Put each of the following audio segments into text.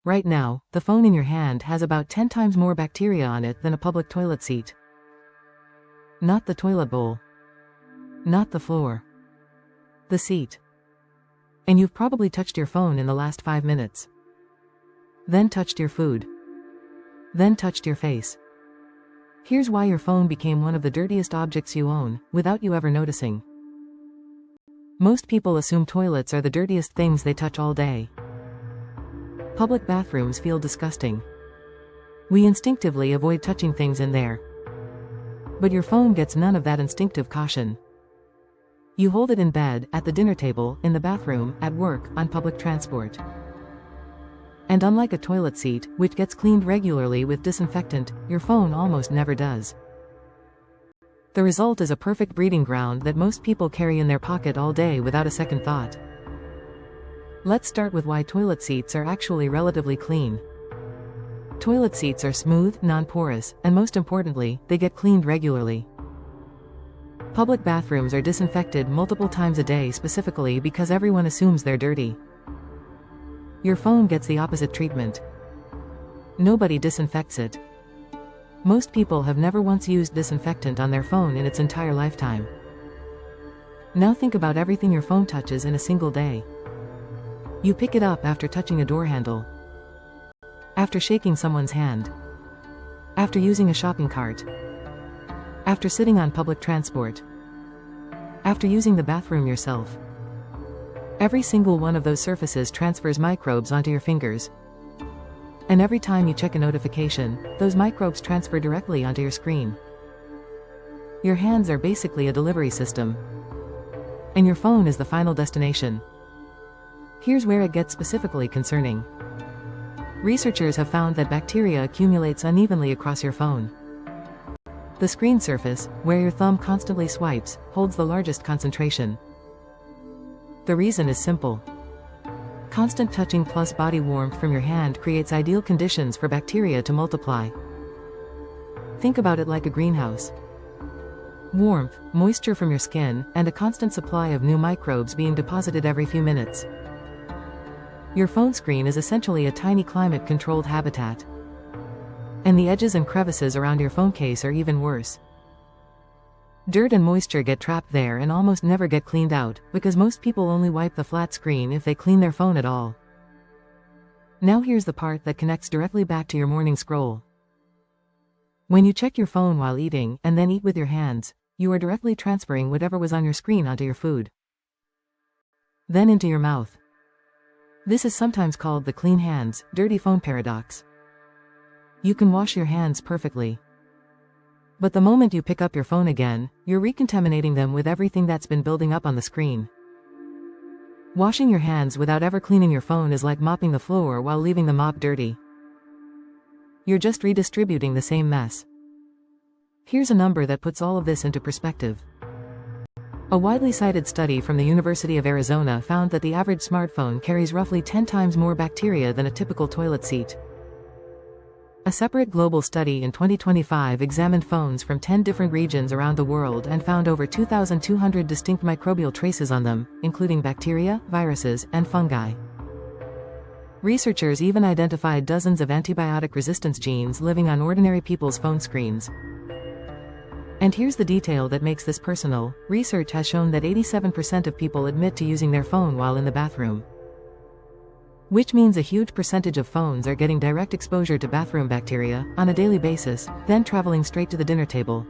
Right now, the phone in your hand has about 10 times more bacteria on it than a public toilet seat. Not the toilet bowl. Not the floor. The seat. And you've probably touched your phone in the last 5 minutes. Then touched your food. Then touched your face. Here's why your phone became one of the dirtiest objects you own, without you ever noticing. Most people assume toilets are the dirtiest things they touch all day. Public bathrooms feel disgusting. We instinctively avoid touching things in there. But your phone gets none of that instinctive caution. You hold it in bed, at the dinner table, in the bathroom, at work, on public transport. And unlike a toilet seat, which gets cleaned regularly with disinfectant, your phone almost never does. The result is a perfect breeding ground that most people carry in their pocket all day without a second thought. Let's start with why toilet seats are actually relatively clean. Toilet seats are smooth, non-porous, and most importantly, they get cleaned regularly. Public bathrooms are disinfected multiple times a day specifically because everyone assumes they're dirty. Your phone gets the opposite treatment. Nobody disinfects it. Most people have never once used disinfectant on their phone in its entire lifetime. Now think about everything your phone touches in a single day. You pick it up after touching a door handle. After shaking someone's hand. After using a shopping cart. After sitting on public transport. After using the bathroom yourself. Every single one of those surfaces transfers microbes onto your fingers. And every time you check a notification, those microbes transfer directly onto your screen. Your hands are basically a delivery system. And your phone is the final destination. Here's where it gets specifically concerning. Researchers have found that bacteria accumulates unevenly across your phone. The screen surface, where your thumb constantly swipes, holds the largest concentration. The reason is simple. Constant touching plus body warmth from your hand creates ideal conditions for bacteria to multiply. Think about it like a greenhouse. Warmth, moisture from your skin, and a constant supply of new microbes being deposited every few minutes. Your phone screen is essentially a tiny climate-controlled habitat. And the edges and crevices around your phone case are even worse. Dirt and moisture get trapped there and almost never get cleaned out, because most people only wipe the flat screen if they clean their phone at all. Now here's the part that connects directly back to your morning scroll. When you check your phone while eating, and then eat with your hands, you are directly transferring whatever was on your screen onto your food. Then into your mouth. This is sometimes called the clean hands, dirty phone paradox. You can wash your hands perfectly. But the moment you pick up your phone again, you're recontaminating them with everything that's been building up on the screen. Washing your hands without ever cleaning your phone is like mopping the floor while leaving the mop dirty. You're just redistributing the same mess. Here's a number that puts all of this into perspective. A widely cited study from the University of Arizona found that the average smartphone carries roughly 10 times more bacteria than a typical toilet seat. A separate global study in 2025 examined phones from 10 different regions around the world and found over 2,200 distinct microbial traces on them, including bacteria, viruses, and fungi. Researchers even identified dozens of antibiotic resistance genes living on ordinary people's phone screens. And here's the detail that makes this personal. Research has shown that 87% of people admit to using their phone while in the bathroom. Which means a huge percentage of phones are getting direct exposure to bathroom bacteria, on a daily basis, then traveling straight to the dinner table.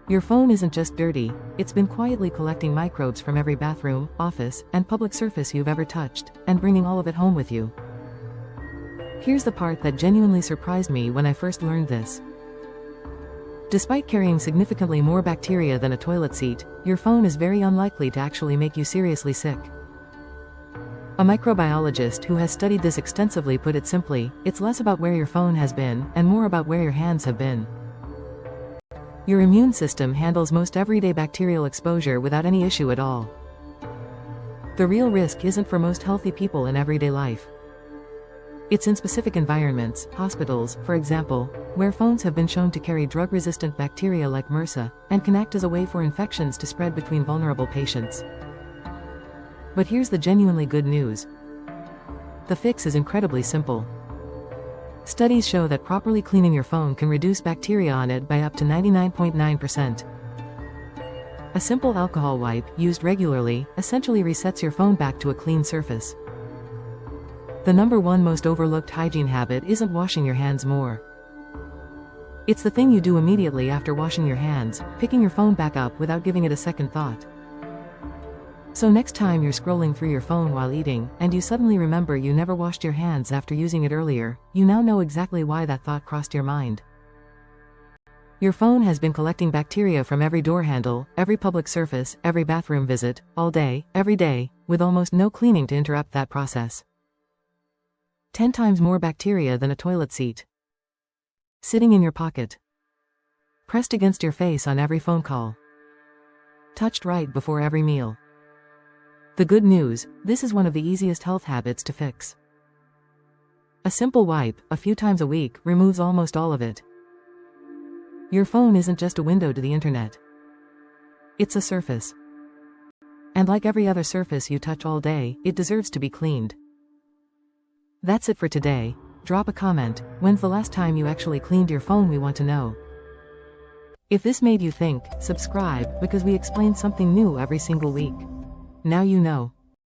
Your phone isn't just dirty, it's been quietly collecting microbes from every bathroom, office, and public surface you've ever touched, and bringing all of it home with you. Here's the part that genuinely surprised me when I first learned this. Despite carrying significantly more bacteria than a toilet seat, your phone is very unlikely to actually make you seriously sick. A microbiologist who has studied this extensively put it simply, it's less about where your phone has been, and more about where your hands have been. Your immune system handles most everyday bacterial exposure without any issue at all. The real risk isn't for most healthy people in everyday life. It's in specific environments, hospitals, for example, where phones have been shown to carry drug-resistant bacteria like MRSA, and can act as a way for infections to spread between vulnerable patients. But here's the genuinely good news. The fix is incredibly simple. Studies show that properly cleaning your phone can reduce bacteria on it by up to 99.9%. A simple alcohol wipe, used regularly, essentially resets your phone back to a clean surface. The number one most overlooked hygiene habit isn't washing your hands more. It's the thing you do immediately after washing your hands, picking your phone back up without giving it a second thought. So next time you're scrolling through your phone while eating, and you suddenly remember you never washed your hands after using it earlier, you now know exactly why that thought crossed your mind. Your phone has been collecting bacteria from every door handle, every public surface, every bathroom visit, all day, every day, with almost no cleaning to interrupt that process. 10 times more bacteria than a toilet seat. Sitting in your pocket. Pressed against your face on every phone call. Touched right before every meal. The good news, this is one of the easiest health habits to fix. A simple wipe, a few times a week, removes almost all of it. Your phone isn't just a window to the internet. It's a surface. And like every other surface you touch all day, it deserves to be cleaned. That's it for today. Drop a comment. When's the last time you actually cleaned your phone? We want to know. If this made you think, subscribe, because we explain something new every single week. Now you know.